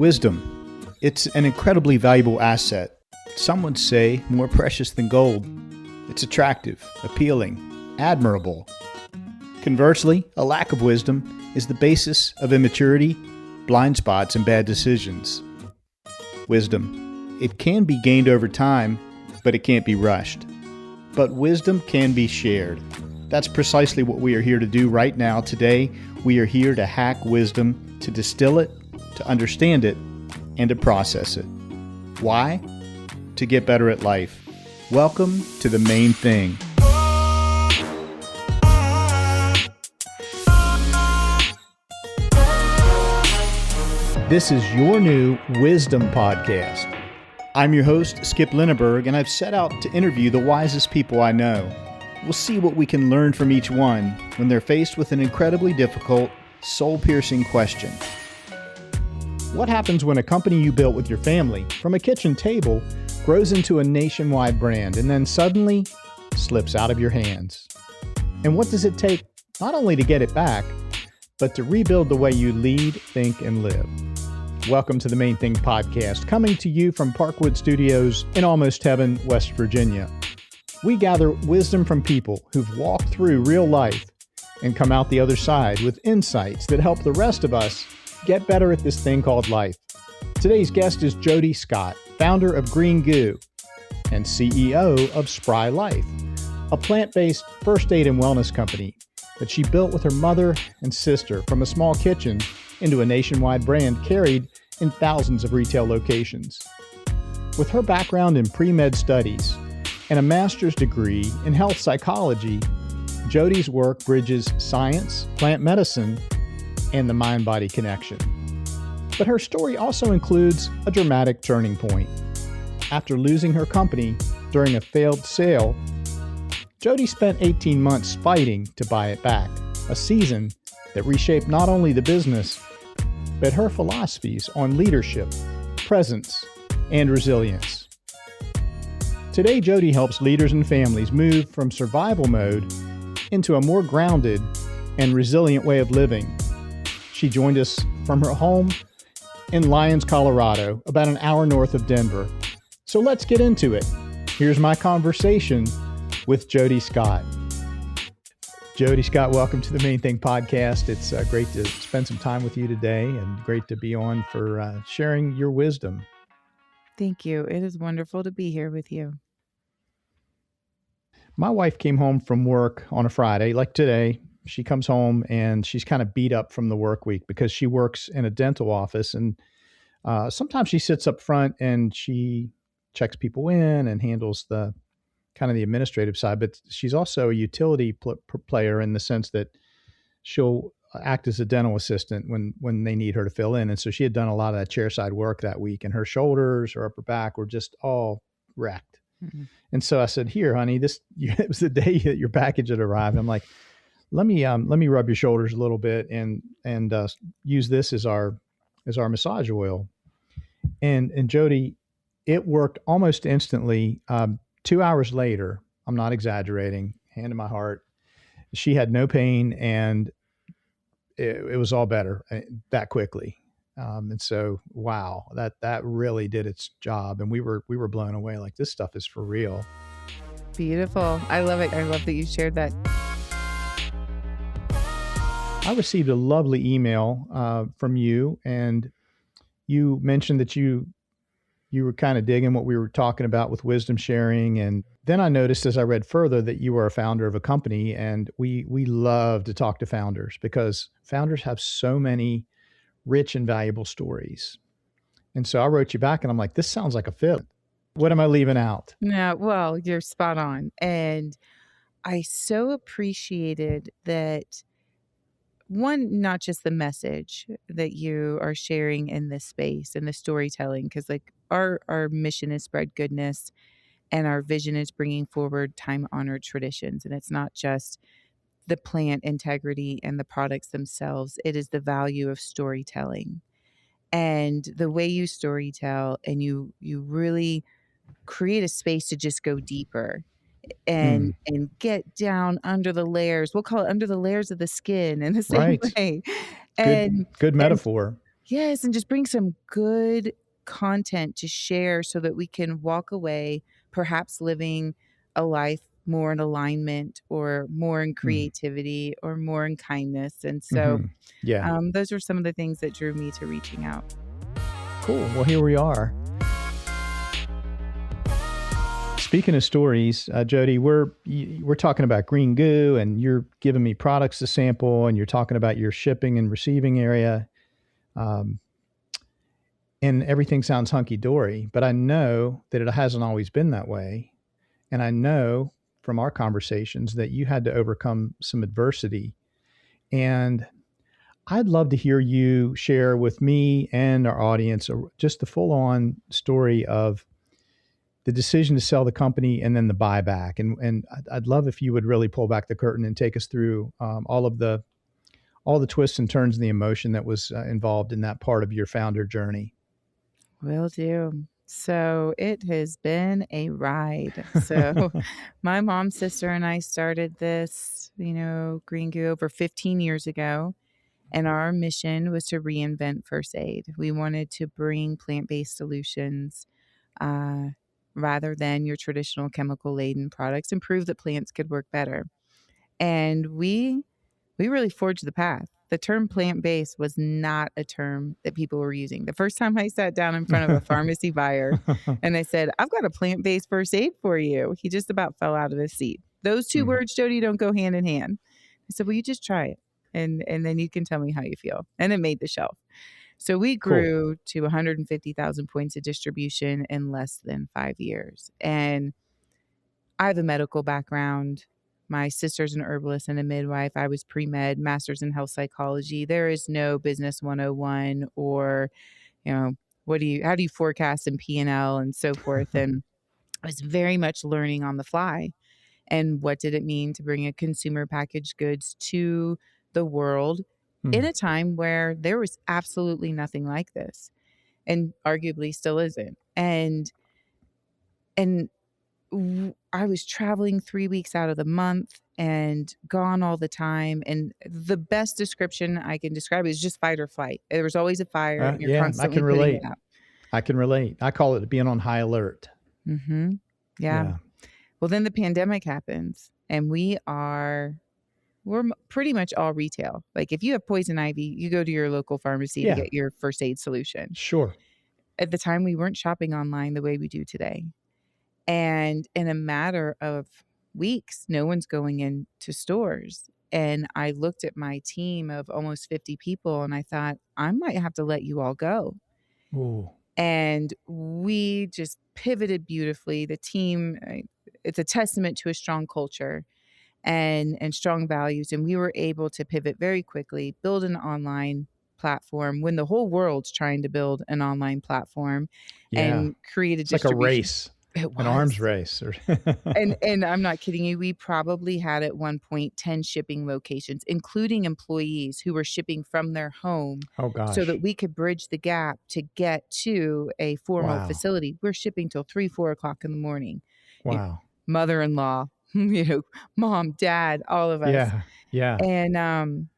Wisdom. It's an incredibly valuable asset. Some would say more precious than gold. It's attractive, appealing, admirable. Conversely, a lack of wisdom is the basis of immaturity, blind spots, and bad decisions. Wisdom. It can be gained over time, but it can't be rushed. But wisdom can be shared. That's precisely what we are here to do right now. Today, we are here to hack wisdom, to distill it, to understand it, and to process it. Why? To get better at life. Welcome to The Main Thing. This is your new Wisdom Podcast. I'm your host, Skip Linneberg, and I've set out to interview the wisest people I know. We'll see what we can learn from each one when they're faced with an incredibly difficult, soul-piercing question. What happens when a company you built with your family from a kitchen table grows into a nationwide brand and then suddenly slips out of your hands? And what does it take not only to get it back, but to rebuild the way you lead, think, and live? Welcome to the Main Thing Podcast, coming to you from Parkwood Studios in Almost Heaven, West Virginia. We gather wisdom from people who've walked through real life and come out the other side with insights that help the rest of us get better at this thing called life. Today's guest is Jodi Scott, founder of Green Goo and CEO of Spry Life, a plant-based first aid and wellness company that she built with her mother and sister from a small kitchen into a nationwide brand carried in thousands of retail locations. With her background in pre-med studies and a master's degree in health psychology, Jodi's work bridges science, plant medicine, and the mind-body connection. But her story also includes a dramatic turning point. After losing her company during a failed sale, Jodi spent 18 months fighting to buy it back, a season that reshaped not only the business, but her philosophies on leadership, presence, and resilience. Today, Jodi helps leaders and families move from survival mode into a more grounded and resilient way of living. She joined us from her home in Lyons, Colorado, about an hour north of Denver. So let's get into it. Here's my conversation with Jodi Scott. Jodi Scott, welcome to the Main Thing Podcast. It's great to spend some time with you today and great to be on for sharing your wisdom. Thank you. It is wonderful to be here with you. My wife came home from work on a Friday, like today. She comes home and she's kind of beat up from the work week because she works in a dental office. And sometimes she sits up front and she checks people in and handles the kind of the administrative side. But she's also a utility player in the sense that she'll act as a dental assistant when they need her to fill in. And so she had done a lot of that chairside work that week, and her shoulders, her upper back were just all wrecked. Mm-hmm. And so I said, "Here, honey, it was the day that your package had arrived." I'm like, let me rub your shoulders a little bit and use this as our massage oil. And Jodi, it worked almost instantly. 2 hours later, I'm not exaggerating, hand in my heart, she had no pain and it was all better that quickly. And so, wow, that really did its job. And we were blown away. Like, this stuff is for real. Beautiful. I love it. I love that you shared that. I received a lovely email from you, and you mentioned that you were kind of digging what we were talking about with wisdom sharing. And then I noticed as I read further that you are a founder of a company, and we love to talk to founders because founders have so many rich and valuable stories. And so I wrote you back and I'm like, this sounds like a fit. What am I leaving out? Yeah, well, you're spot on. And I so appreciated that, one, not just the message that you are sharing in this space and the storytelling, because like our mission is spread goodness and our vision is bringing forward time-honored traditions. And it's not just the plant integrity and the products themselves. It is the value of storytelling and the way you storytell, and you really create a space to just go deeper and get down under the layers. We'll call it under the layers of the skin in the same way. And good metaphor. Yes, and just bring some good content to share so that we can walk away, perhaps living a life more in alignment or more in Mm. creativity or more in kindness. And so Hmm. Yeah. those are some of the things that drew me to reaching out. Cool. Well, here we are. Speaking of stories, Jodi, we're talking about Green Goo, and you're giving me products to sample, and you're talking about your shipping and receiving area, um, and everything sounds hunky dory. But I know that it hasn't always been that way, and I know from our conversations that you had to overcome some adversity. And I'd love to hear you share with me and our audience just the full-on story of the decision to sell the company and then the buyback. And I'd love if you would really pull back the curtain and take us through all the twists and turns and the emotion that was involved in that part of your founder journey. Will do. So it has been a ride. So my mom, sister, and I started this, Green Goo over 15 years ago. And our mission was to reinvent first aid. We wanted to bring plant based solutions uh, rather than your traditional chemical laden products and prove that plants could work better. And we really forged the path. The term plant based was not a term that people were using. The first time I sat down in front of a pharmacy buyer and I said, I've got a plant based first aid for you, he just about fell out of his seat. Those two Mm. words, Jodi, don't go hand in hand. I said, well, you just try it. And then you can tell me how you feel. And it made the shelf. So we Cool. grew to 150,000 points of distribution in less than 5 years. And I have a medical background. My sister's an herbalist and a midwife. I was pre-med, master's in health psychology. There is no business 101 or, you know, how do you forecast in P&L and so forth. And I was very much learning on the fly. And what did it mean to bring a consumer packaged goods to the world in Mm. a time where there was absolutely nothing like this and arguably still isn't. And I was traveling 3 weeks out of the month and gone all the time, and the best description I can describe is just fight or flight. There was always a fire, and you're Yeah, I constantly can putting it relate. out. I can relate. I call it being on high alert. Mhm. Yeah. Yeah. Well, then the pandemic happens, and we're pretty much all retail. Like, if you have poison ivy, you go to your local pharmacy to Yeah. get your first aid solution. Sure. At the time, we weren't shopping online the way we do today. And in a matter of weeks, no one's going into stores. And I looked at my team of almost 50 people and I thought, I might have to let you all go. Ooh. And we just pivoted beautifully. The team, it's a testament to a strong culture and strong values. And we were able to pivot very quickly, build an online platform when the whole world's trying to build an online platform Yeah. and create a It's like a distribution. race, It an arms was. race. And I'm not kidding you, we probably had at one point 10 shipping locations, including employees who were shipping from their home Oh so that gosh. we could bridge the gap to get to a formal Wow. facility. We're shipping till 3, 4 o'clock in the morning. You know, Wow. mother-in-law, mom, dad, all of us. Yeah. Yeah. And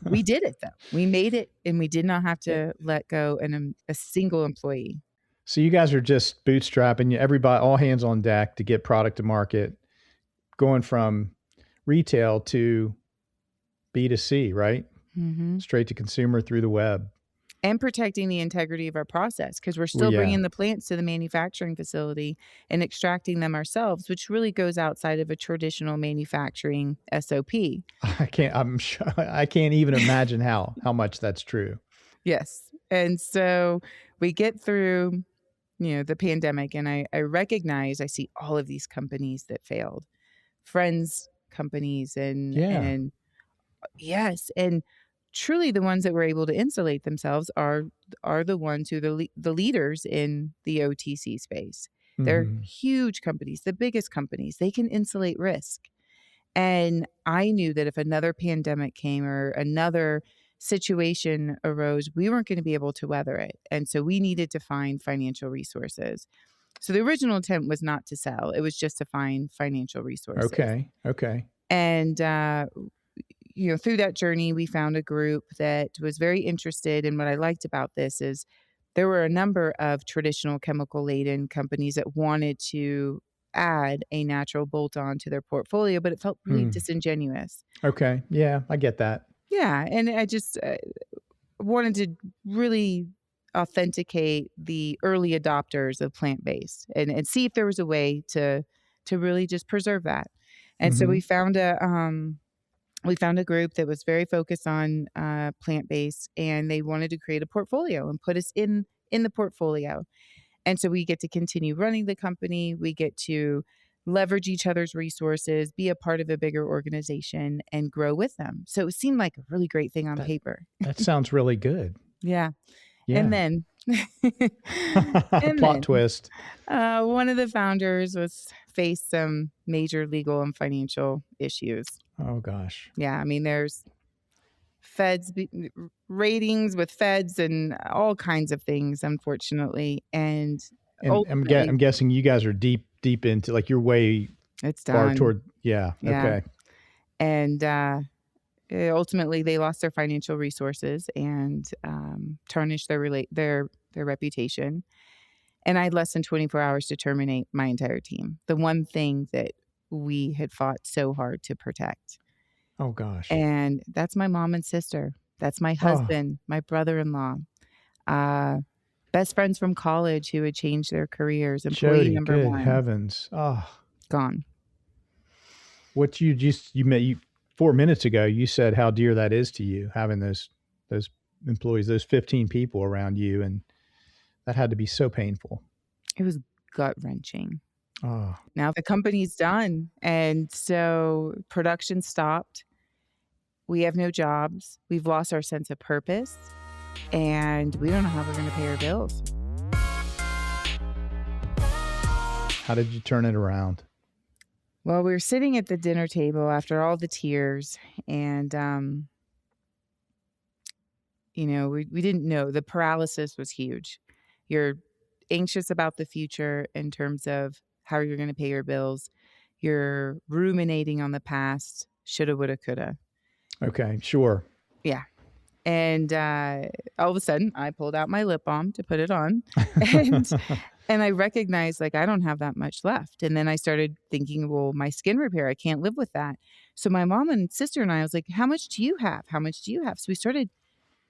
we did it though. We made it and we did not have It- to let go a single employee. So you guys are just bootstrapping everybody, all hands on deck to get product to market, going from retail to B2C, right? Mhm. Straight to consumer through the web. And protecting the integrity of our process because we're Well, still yeah, bringing the plants to the manufacturing facility and extracting them ourselves, which really goes outside of a traditional manufacturing SOP. I can't. I'm sure I can't even imagine how much that's true. Yes. And so we get through, the pandemic, and I recognize I see all of these companies that failed, friends companies, Yeah. and yes, and truly the ones that were able to insulate themselves are the ones who the leaders in the OTC space. They're Hmm. huge companies, the biggest companies. They can insulate risk. And I knew that if another pandemic came or another situation arose, we weren't going to be able to weather it. And so we needed to find financial resources. So the original intent was not to sell, it was just to find financial resources. Okay. Okay. And through that journey, we found a group that was very interested. And what I liked about this is there were a number of traditional chemical laden companies that wanted to add a natural bolt on to their portfolio, but it felt really disingenuous. Okay. Yeah, I get that. Yeah. And I just wanted to really authenticate the early adopters of plant-based and see if there was a way to really just preserve that. And so we found a group that was very focused on plant-based, and they wanted to create a portfolio and put us in the portfolio. And so we get to continue running the company. We get to leverage each other's resources, be a part of a bigger organization, and grow with them. So it seemed like a really great thing on paper. That sounds really good. Yeah. Yeah. And then, Plot twist. one of the founders faced some major legal and financial issues. Oh gosh. Yeah, I mean, there's ratings with feds and all kinds of things, unfortunately. And I'm ultimately, guessing you guys are deep into, like, you're way it's far done. toward. Yeah. Yeah. Okay. And ultimately, they lost their financial resources and tarnished their reputation. And I had less than 24 hours to terminate my entire team. The one thing that we had fought so hard to protect. Oh gosh. And that's my mom and sister. That's my husband, my brother-in-law, best friends from college who had changed their careers. Employee Jodi, number good one, heavens. Oh, gone. what you met 4 minutes ago, you said how dear that is to you, having those employees, those 15 people around you, and that had to be so painful. It was gut-wrenching. Oh. Now the company's done, and so production stopped. We have no jobs. We've lost our sense of purpose, and we don't know how we're going to pay our bills. How did you turn it around? Well, we were sitting at the dinner table after all the tears, and we didn't know. The paralysis was huge. You're anxious about the future in terms of how you're going to pay your bills. You're ruminating on the past, shoulda, woulda, coulda. Okay, sure. Yeah. And all of a sudden, I pulled out my lip balm to put it on, and I recognized, like, I don't have that much left. And then I started thinking, well, my skin repair, I can't live with that. So my mom and sister and I was like, how much do you have? How much do you have? So we started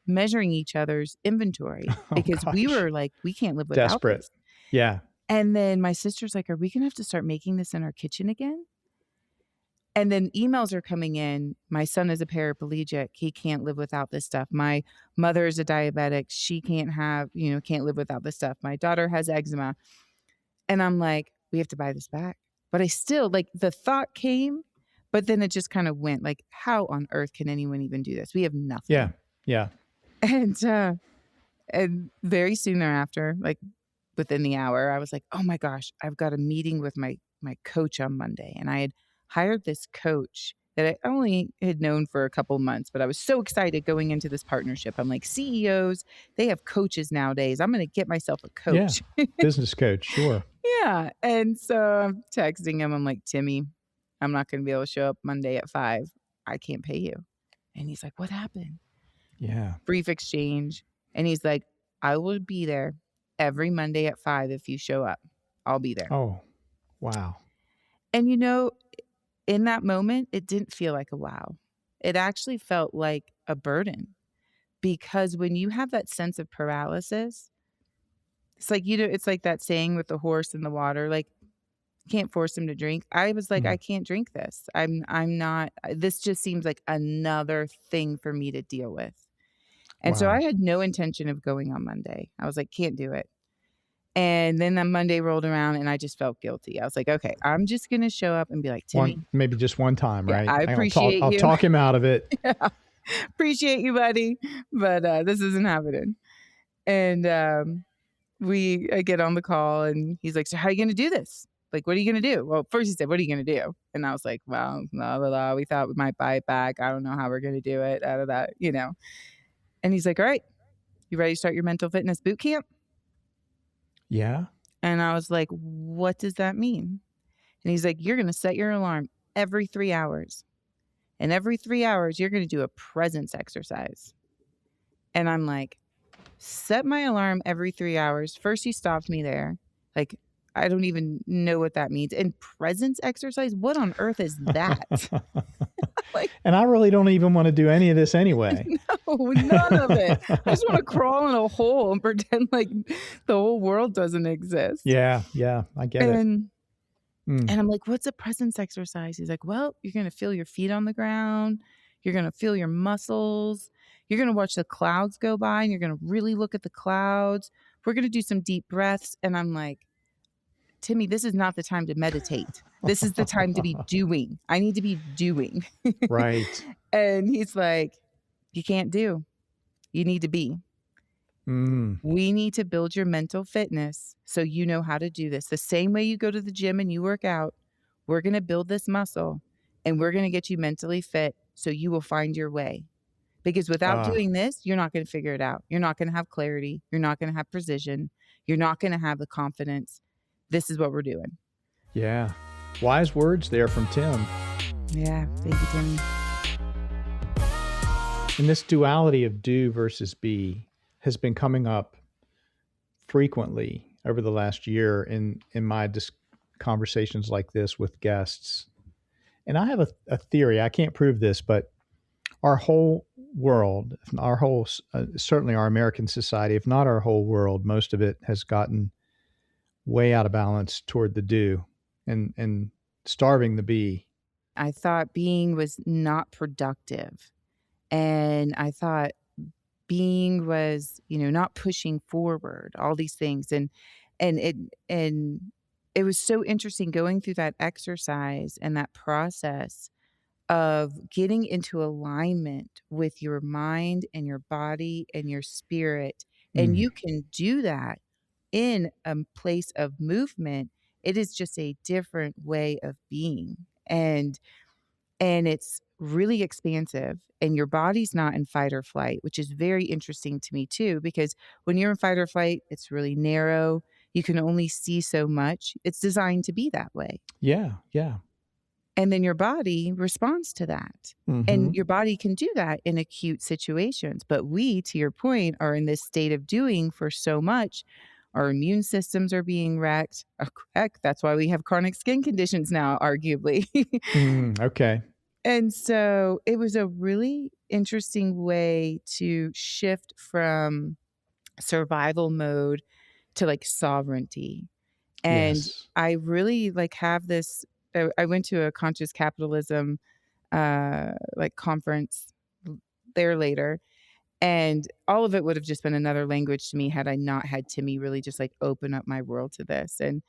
measuring each other's inventory because we were like, we can't live without desperate. this. Yeah. And then my sister's like, are we going to have to start making this in our kitchen again? And then emails are coming in. My son is a paraplegic. He can't live without this stuff. My mother is a diabetic. She can't live without this stuff. My daughter has eczema. And I'm like, we have to buy this back. But I still, like, the thought came, but then it just kind of went, like, how on earth can anyone even do this? We have nothing. Yeah. Yeah. And very soon thereafter, like within the hour, I was like, oh my gosh, I've got a meeting with my coach on Monday. And I had hired this coach that I only had known for a couple months, but I was so excited going into this partnership. I'm like, CEOs, they have coaches nowadays. I'm going to get myself a coach. Yeah. Business coach. Sure. Yeah. And so I'm texting him. I'm like, Timmy, I'm not going to be able to show up Monday at 5. I can't pay you. And he's like, what happened? Yeah. Brief exchange. And he's like, I will be there every Monday at 5 if you show up. I'll be there. Oh, wow. And in that moment, it didn't feel like a wow. It actually felt like a burden, because when you have that sense of paralysis, it's like, it's like that saying with the horse in the water, like, can't force him to drink. I was like, I can't drink this. I'm not, this just seems like another thing for me to deal with. And so I had no intention of going on Monday. I was like, can't do it. And then the Monday rolled around and I just felt guilty. I was like, okay, I'm just going to show up and be like, Timmy. Maybe just one time, right? I appreciate you. I'll talk him out of it. Yeah. Appreciate you, buddy. But this isn't happening. And I get on the call and he's like, so how are you going to do this? Like, what are you going to do? Well, first he said, what are you going to do? And I was like, well, blah, blah, blah. We thought we might buy it back. I don't know how we're going to do it. Out of that, And he's like, all right, you ready to start your mental fitness boot camp? Yeah. And I was like, what does that mean? And he's like, you're going to set your alarm every 3 hours. And every 3 hours, you're going to do a presence exercise. And I'm like, set my alarm every 3 hours. First, he stopped me there. Like, I don't even know what that means. And presence exercise? What on earth is that? Like, And I really don't even want to do any of this anyway. no, none of it. I just want to crawl in a hole and pretend like the whole world doesn't exist. Yeah, I get it. And I'm like, what's a presence exercise? He's like, well, you're going to feel your feet on the ground. You're going to feel your muscles. You're going to watch the clouds go by and you're going to really look at the clouds. We're going to do some deep breaths. And I'm like, Timmy, this is not the time to meditate. This is the time to be doing. I need to be doing. Right. And he's like, you can't do. You need to be. We need to build your mental fitness so you know how to do this. The same way you go to the gym and you work out, we're going to build this muscle and we're going to get you mentally fit so you will find your way. Because without doing this, you're not going to figure it out. You're not going to have clarity. You're not going to have precision. You're not going to have the confidence. This is what we're doing. Yeah. Wise words there from Tim. Yeah. Thank you, Timmy. And this duality of do versus be has been coming up frequently over the last year in my conversations like this with guests. And I have a theory. I can't prove this, but our whole world, certainly our American society, if not our whole world, most of it has gotten way out of balance toward the do and starving the be. I thought being was not productive. And I thought being was, not pushing forward, all these things. And it was so interesting going through that exercise and that process of getting into alignment with your mind and your body and your spirit. And you can do that in a place of movement. It is just a different way of being. And it's really expansive and your body's not in fight or flight, which is very interesting to me too, because when you're in fight or flight, it's really narrow. You can only see so much. It's designed to be that way. Yeah. And then your body responds to that. And your body can do that in acute situations. But we, to your point, are in this state of doing for so much. Our immune systems are being wrecked. Heck, that's why we have chronic skin conditions now, arguably. Okay. And so it was a really interesting way to shift from survival mode to like sovereignty. And Yes. I really have this, I went to a conscious capitalism conference there later. And all of it would have just been another language to me had I not had Timmy really just open up my world to this. And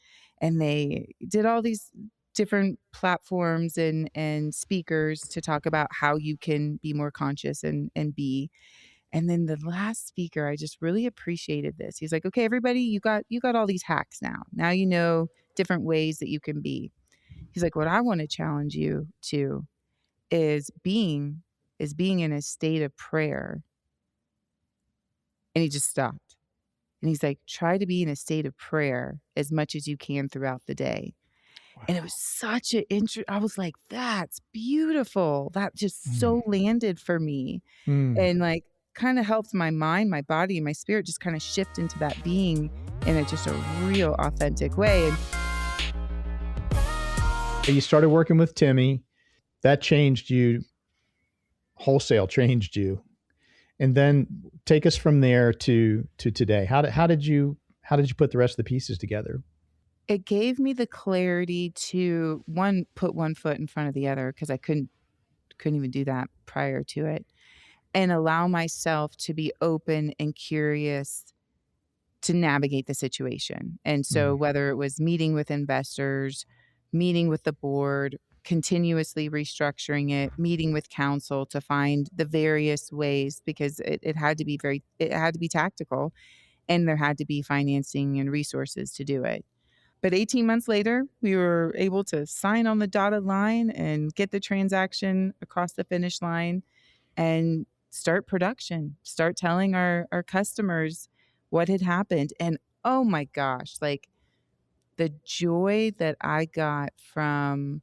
they did all these different platforms and speakers to talk about how you can be more conscious and be. And then the last speaker, I just really appreciated this. He's like, okay, everybody, you got all these hacks now. Now you know different ways that you can be. He's like, what I want to challenge you to is being in a state of prayer. And he just stopped. And he's like, try to be in a state of prayer as much as you can throughout the day. Wow. And it was such an I was like, that's beautiful. That just so landed for me. And kind of helped my mind, my body, and my spirit just kind of shift into that being in just a real authentic way. And you started working with Timmy. That changed you, wholesale changed you. And then take us from there to today. How did you put the rest of the pieces together? It gave me the clarity to put one foot in front of the other, because I couldn't even do that prior to it, and allow myself to be open and curious to navigate the situation. And so whether it was meeting with investors, meeting with the board, continuously restructuring it, meeting with counsel to find the various ways, because it had to be tactical, and there had to be financing and resources to do it. But 18 months later, we were able to sign on the dotted line and get the transaction across the finish line and start production, start telling our customers what had happened. And oh my gosh, the joy that I got from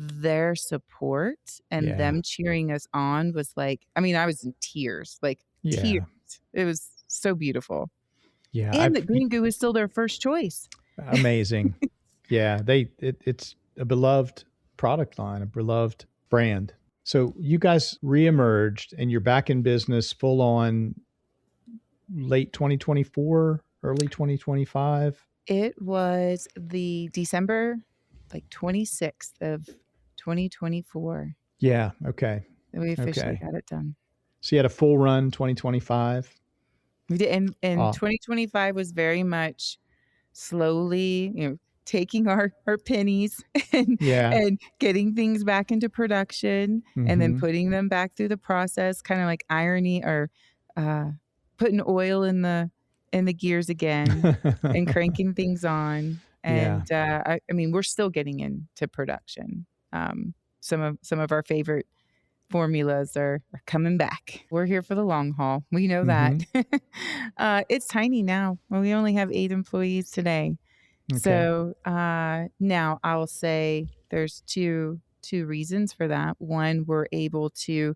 their support and them cheering us on was like, I mean, I was in tears, like tears. It was so beautiful. Yeah. And that Green Goo is still their first choice. Amazing. Yeah. It's a beloved product line, a beloved brand. So you guys reemerged and you're back in business full on late 2024, early 2025. It was the December like 26th of 2024 Yeah. Okay. that we officially Okay. got it done. So you had a full run 2025. We did, and 2025 was very much slowly, taking our pennies and getting things back into production and then putting them back through the process, kind of like irony or putting oil in the gears again and cranking things on. And I mean, we're still getting into production. Some of our favorite formulas are coming back. We're here for the long haul. We know that. It's tiny now. Well, we only have 8 employees today. Okay. So now I'll say there's two reasons for that. One, we're able to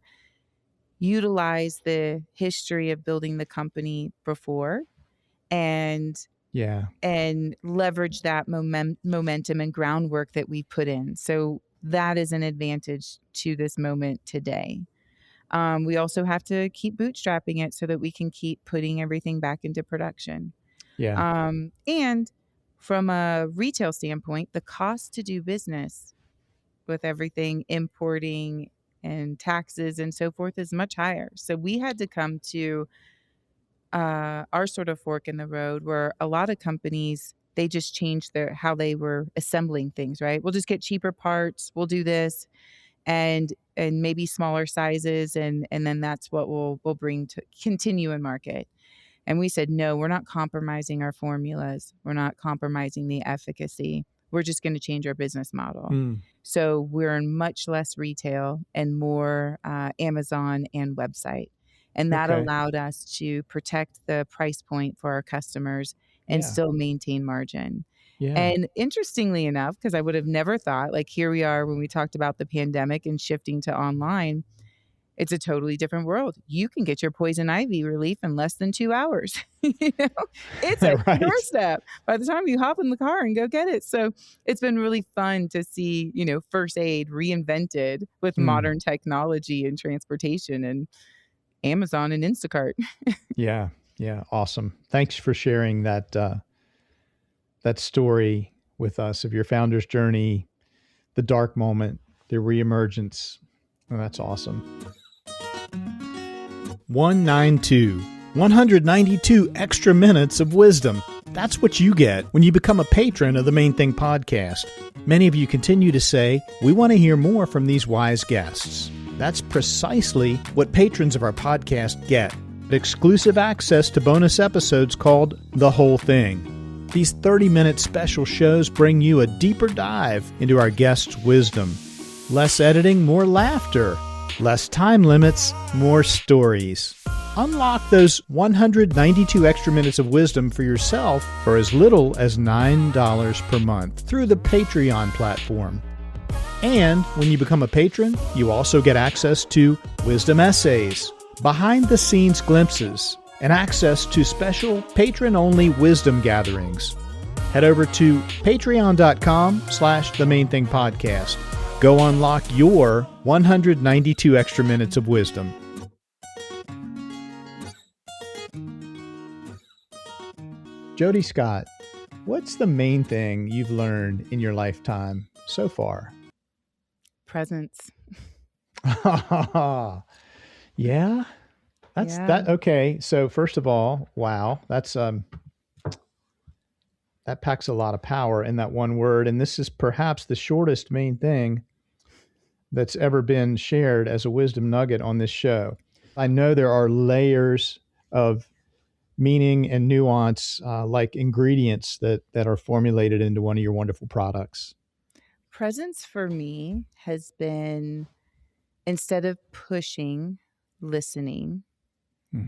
utilize the history of building the company before and leverage that momentum and groundwork that we put in. So that is an advantage to this moment today. We also have to keep bootstrapping it so that we can keep putting everything back into production. And from a retail standpoint, the cost to do business with everything importing and taxes and so forth is much higher. So we had to come to our sort of fork in the road where a lot of companies, they just changed how they were assembling things, right? We'll just get cheaper parts. We'll do this and maybe smaller sizes. And then that's what we'll bring to continue in market. And we said, no, we're not compromising our formulas. We're not compromising the efficacy. We're just going to change our business model. So we're in much less retail and more Amazon and website. And that allowed us to protect the price point for our customers and still maintain margin. And interestingly enough, because I would have never thought, like here we are when we talked about the pandemic and shifting to online, it's a totally different world. You can get your poison ivy relief in less than 2 hours. It's at your doorstep by the time you hop in the car and go get it. So it's been really fun to see, first aid reinvented with modern technology and transportation and Amazon and Instacart. Yeah. Awesome. Thanks for sharing that story with us of your founder's journey, the dark moment, the reemergence. Oh, that's awesome. 192 extra minutes of wisdom. That's what you get when you become a patron of the Main Thing podcast. Many of you continue to say, we want to hear more from these wise guests. That's precisely what patrons of our podcast get. Exclusive access to bonus episodes called The Whole Thing. These 30-minute special shows bring you a deeper dive into our guests' wisdom. Less editing, more laughter. Less time limits, more stories. Unlock those 192 extra minutes of wisdom for yourself for as little as $9 per month through the Patreon platform. And when you become a patron, you also get access to wisdom essays, behind-the-scenes glimpses, and access to special patron-only wisdom gatherings. Head over to patreon.com/themainthingpodcast. Go unlock your 192 extra minutes of wisdom. Jodi Scott, what's the main thing you've learned in your lifetime so far? Presence. Yeah? That's that. Okay. So first of all, wow, that's that packs a lot of power in that one word. And this is perhaps the shortest main thing that's ever been shared as a wisdom nugget on this show. I know there are layers of meaning and nuance, like ingredients that are formulated into one of your wonderful products. Presence for me has been, instead of pushing, listening,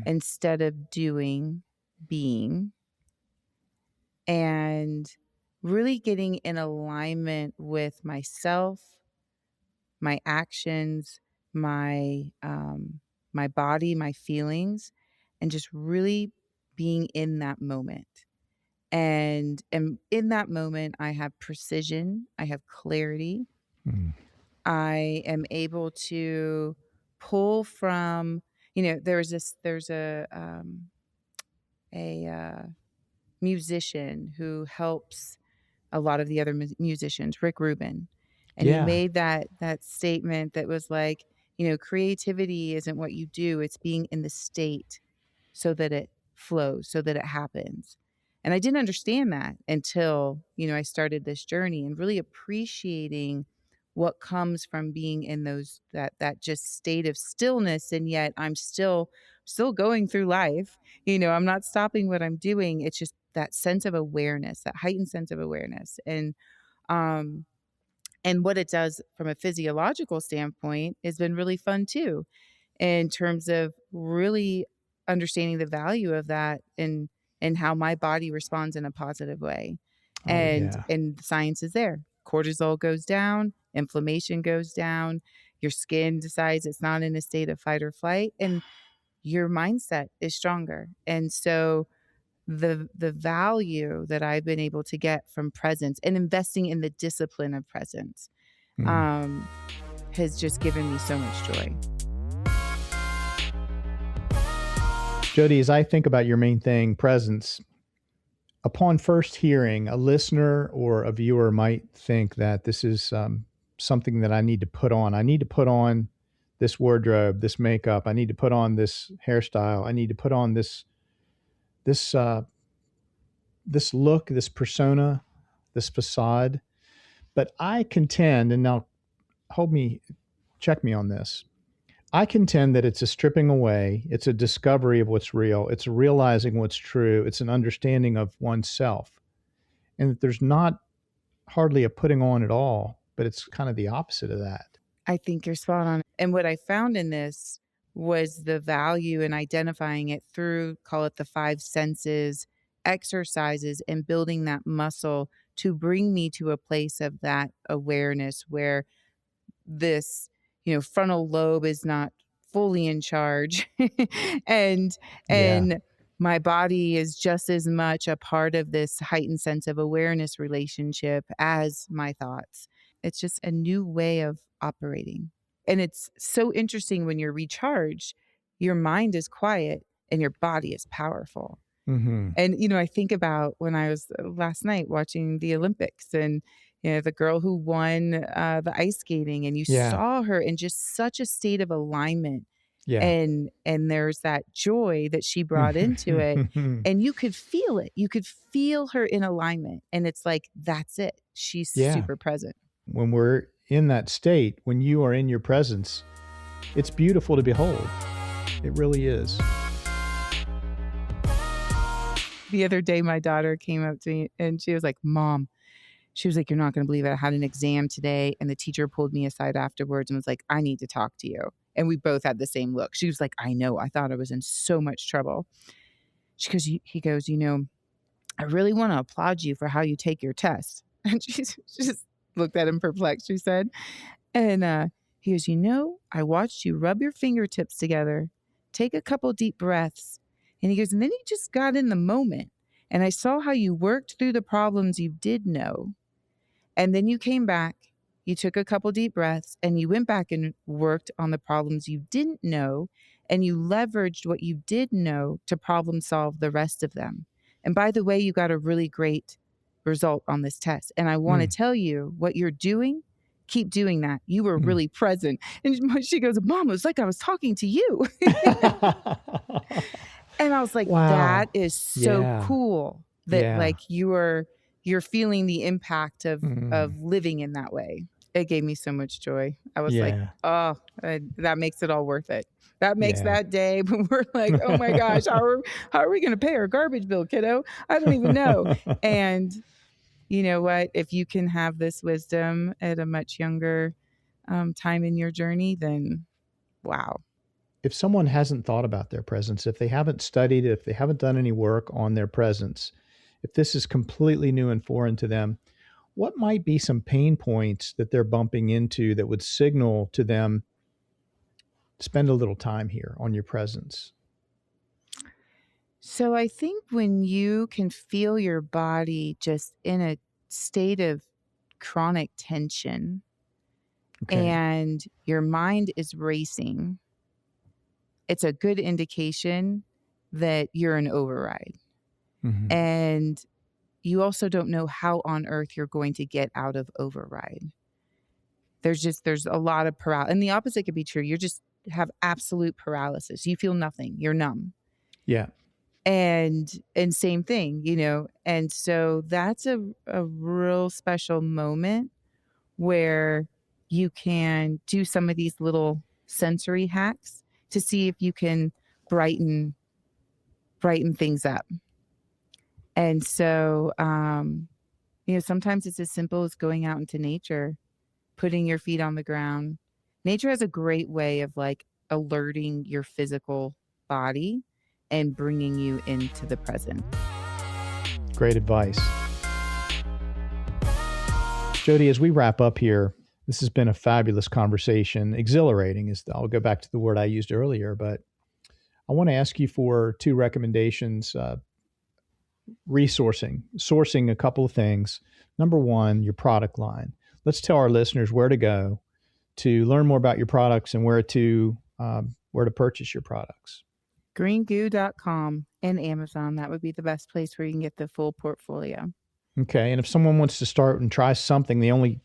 instead of doing, being, and really getting in alignment with myself, my actions, my body, my feelings, and just really being in that moment. And in that moment, I have precision, I have clarity, Mm. I am able to pull from, there's a musician who helps a lot of the other musicians, Rick Rubin, and he Yeah. made that statement that was like, creativity isn't what you do, it's being in the state so that it flows, so that it happens. And I didn't understand that until, I started this journey and really appreciating what comes from being in that just state of stillness. And yet I'm still going through life. I'm not stopping what I'm doing. It's just that sense of awareness, that heightened sense of awareness. Um and what it does from a physiological standpoint has been really fun too, in terms of really understanding the value of that and how my body responds in a positive way. Oh, And yeah. and the science is there. Cortisol goes down, inflammation goes down, your skin decides it's not in a state of fight or flight, and your mindset is stronger. And so the value that I've been able to get from presence and investing in the discipline of presence Mm. um, has just given me so much joy. Jodi, as I think about your main thing, presence, upon first hearing, a listener or a viewer might think that this is something that I need to put on. I need to put on this wardrobe, this makeup. I need to put on this hairstyle. I need to put on this this look, this persona, this facade. But I contend, and now check me on this. I contend that it's a stripping away, it's a discovery of what's real, it's realizing what's true, it's an understanding of oneself, and that there's not hardly a putting on at all, but it's kind of the opposite of that. I think you're spot on. And what I found in this was the value in identifying it through, call it the five senses, exercises, and building that muscle to bring me to a place of that awareness where this, frontal lobe is not fully in charge and Yeah. and my body is just as much a part of this heightened sense of awareness relationship as my thoughts. It's just a new way of operating. And it's so interesting when you're recharged, your mind is quiet and your body is powerful. Mm-hmm. And, I think about when I was last night watching the Olympics and, the girl who won the ice skating, and you Yeah. saw her in just such a state of alignment. Yeah. And there's that joy that she brought into it. And you could feel it. You could feel her in alignment. And it's like, that's it. She's Yeah. super present. When we're in that state, when you are in your presence, it's beautiful to behold. It really is. The other day, my daughter came up to me and she was like, Mom, she was like, you're not going to believe it. I had an exam today. And the teacher pulled me aside afterwards and was like, I need to talk to you. And we both had the same look. She was like, I know. I thought I was in so much trouble. He goes, I really want to applaud you for how you take your test. And she just looked at him perplexed, she said. And he goes, I watched you rub your fingertips together, take a couple deep breaths. And he goes, and then you just got in the moment. And I saw how you worked through the problems you did know. And then you came back, you took a couple deep breaths, and you went back and worked on the problems you didn't know. And you leveraged what you did know to problem solve the rest of them. And by the way, you got a really great result on this test. And I want to tell you what you're doing. Keep doing that. You were really present. And she goes, Mom, it was like I was talking to you. And I was like, Wow. that is so cool that like you're feeling the impact of living in that way. It gave me so much joy. I was like, oh, that makes it all worth it. That makes that day when we're like, oh my gosh, how are we going to pay our garbage bill, kiddo? I don't even know. And you know what? If you can have this wisdom at a much younger time in your journey, then wow. If someone hasn't thought about their presence, if they haven't studied, if they haven't done any work on their presence, if this is completely new and foreign to them, what might be some pain points that they're bumping into that would signal to them, spend a little time here on your presence? So I think when you can feel your body just in a state of chronic tension Okay. and your mind is racing, it's a good indication that you're in override. Mm-hmm. And you also don't know how on earth you're going to get out of override. There's a lot of paralysis. And the opposite could be true. You just have absolute paralysis. You feel nothing. You're numb. Yeah. And same thing, And so that's a real special moment where you can do some of these little sensory hacks to see if you can brighten things up. And so, sometimes it's as simple as going out into nature, putting your feet on the ground. Nature has a great way of like alerting your physical body and bringing you into the present. Great advice. Jodi, as we wrap up here, this has been a fabulous conversation. Exhilarating I'll go back to the word I used earlier, but I want to ask you for 2 recommendations. Sourcing a couple of things. Number 1, your product line. Let's tell our listeners where to go to learn more about your products and where to purchase your products. greengoo.com and Amazon. That would be the best place where you can get the full portfolio. Okay, and if someone wants to start and try something, they only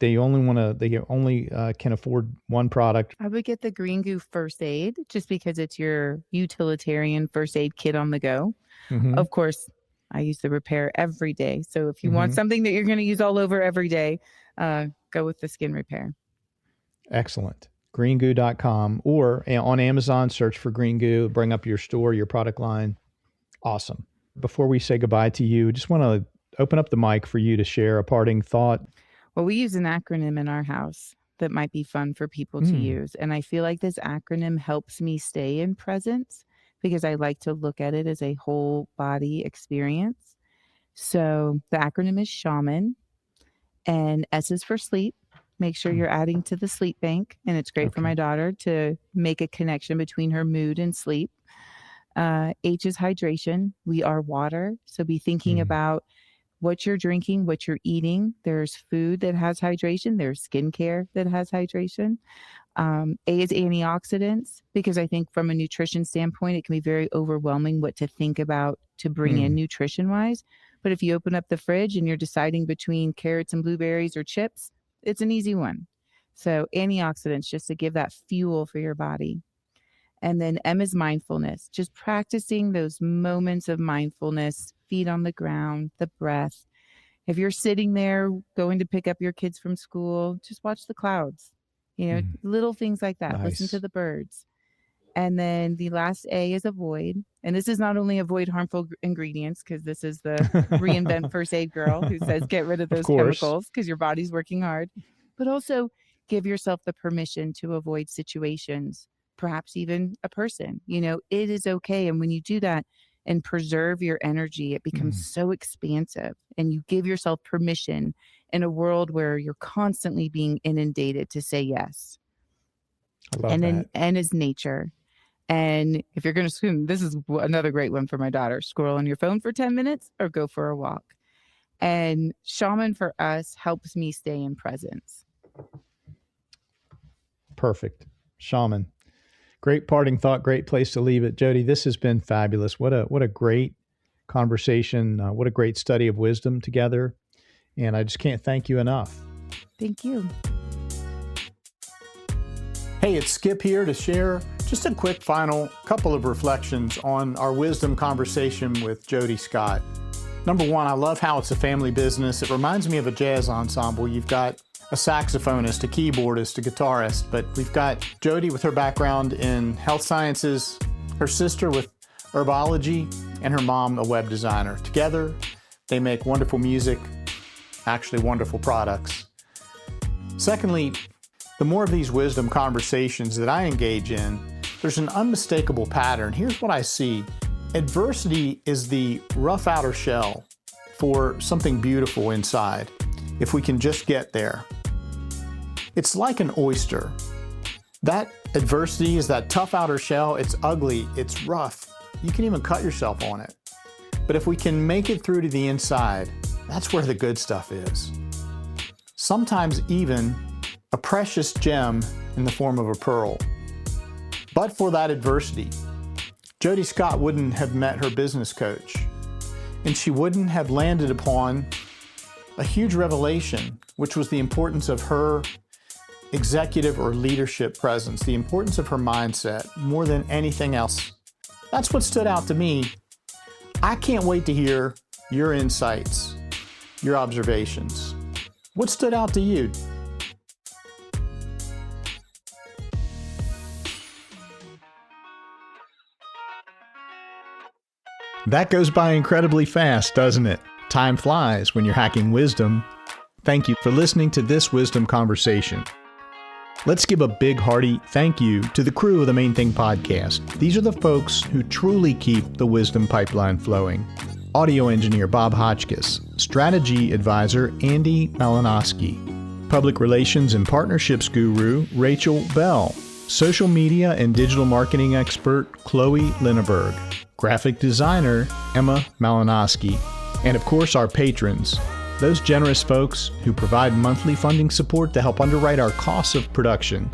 can afford one product. I would get the Green Goo First Aid just because it's your utilitarian first aid kit on the go. Mm-hmm. Of course, I use the repair every day. So if you want something that you're going to use all over every day, go with the skin repair. Excellent. Greengoo.com or on Amazon, search for Green Goo, bring up your store, your product line. Awesome. Before we say goodbye to you, just want to open up the mic for you to share a parting thought. Well, we use an acronym in our house that might be fun for people to use. And I feel like this acronym helps me stay in presence because I like to look at it as a whole body experience. So the acronym is SHAMAN, and S is for sleep. Make sure you're adding to the sleep bank. And it's great for my daughter to make a connection between her mood and sleep. H is hydration. We are water. So be thinking about what you're drinking, what you're eating. There's food that has hydration. There's skincare that has hydration. A is antioxidants, because I think from a nutrition standpoint, it can be very overwhelming what to think about to bring in nutrition-wise. But if you open up the fridge and you're deciding between carrots and blueberries or chips, it's an easy one. So antioxidants, just to give that fuel for your body. And then M is mindfulness, just practicing those moments of mindfulness, feet on the ground, the breath. If you're sitting there going to pick up your kids from school, just watch the clouds, little things like that. Nice. Listen to the birds. And then the last A is avoid. And this is not only avoid harmful ingredients, because this is the reinvent first aid girl who says get rid of those chemicals because your body's working hard, but also give yourself the permission to avoid situations, perhaps even a person. It is okay. And when you do that and preserve your energy, it becomes so expansive, and you give yourself permission in a world where you're constantly being inundated to say yes. I love that. N is nature. And if you're going to swim, this is another great one for my daughter. Scroll on your phone for 10 minutes or go for a walk. And shaman for us helps me stay in presence. Perfect. Shaman. Great parting thought. Great place to leave it. Jodi, this has been fabulous. What a great conversation. What a great study of wisdom together. And I just can't thank you enough. Thank you. Hey, it's Skip here to share just a quick final couple of reflections on our wisdom conversation with Jodi Scott. Number 1, I love how it's a family business. It reminds me of a jazz ensemble. You've got a saxophonist, a keyboardist, a guitarist, but we've got Jodi with her background in health sciences, her sister with herbology, and her mom a web designer. Together, they make wonderful music, actually wonderful products. Secondly, the more of these wisdom conversations that I engage in, there's an unmistakable pattern. Here's what I see. Adversity is the rough outer shell for something beautiful inside. if we can just get there. It's like an oyster. That adversity is that tough outer shell. It's ugly, it's rough. You can even cut yourself on it. But if we can make it through to the inside, that's where the good stuff is. Sometimes even a precious gem in the form of a pearl. But for that adversity, Jodi Scott wouldn't have met her business coach, and she wouldn't have landed upon a huge revelation, which was the importance of her executive or leadership presence, the importance of her mindset more than anything else. That's what stood out to me. I can't wait to hear your insights, your observations. What stood out to you? That goes by incredibly fast, doesn't it? Time flies when you're hacking wisdom. Thank you for listening to this wisdom conversation. Let's give a big hearty thank you to the crew of the Main Thing podcast. These are the folks who truly keep the wisdom pipeline flowing. Audio engineer Bob Hotchkiss, strategy advisor Andy Malinowski, public relations and partnerships guru Rachel Bell, social media and digital marketing expert Chloe Linneberg, graphic designer Emma Malinowski, and of course our patrons, those generous folks who provide monthly funding support to help underwrite our costs of production.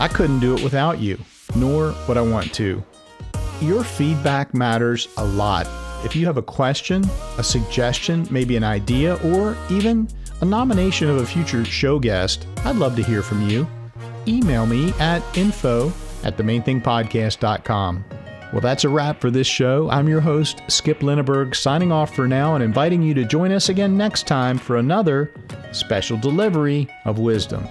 I couldn't do it without you, nor would I want to. Your feedback matters a lot. If you have a question, a suggestion, maybe an idea, or even a nomination of a future show guest, I'd love to hear from you. Email me at info@themainthingpodcast.com. Well, that's a wrap for this show. I'm your host, Skip Linneberg, signing off for now and inviting you to join us again next time for another special delivery of wisdom.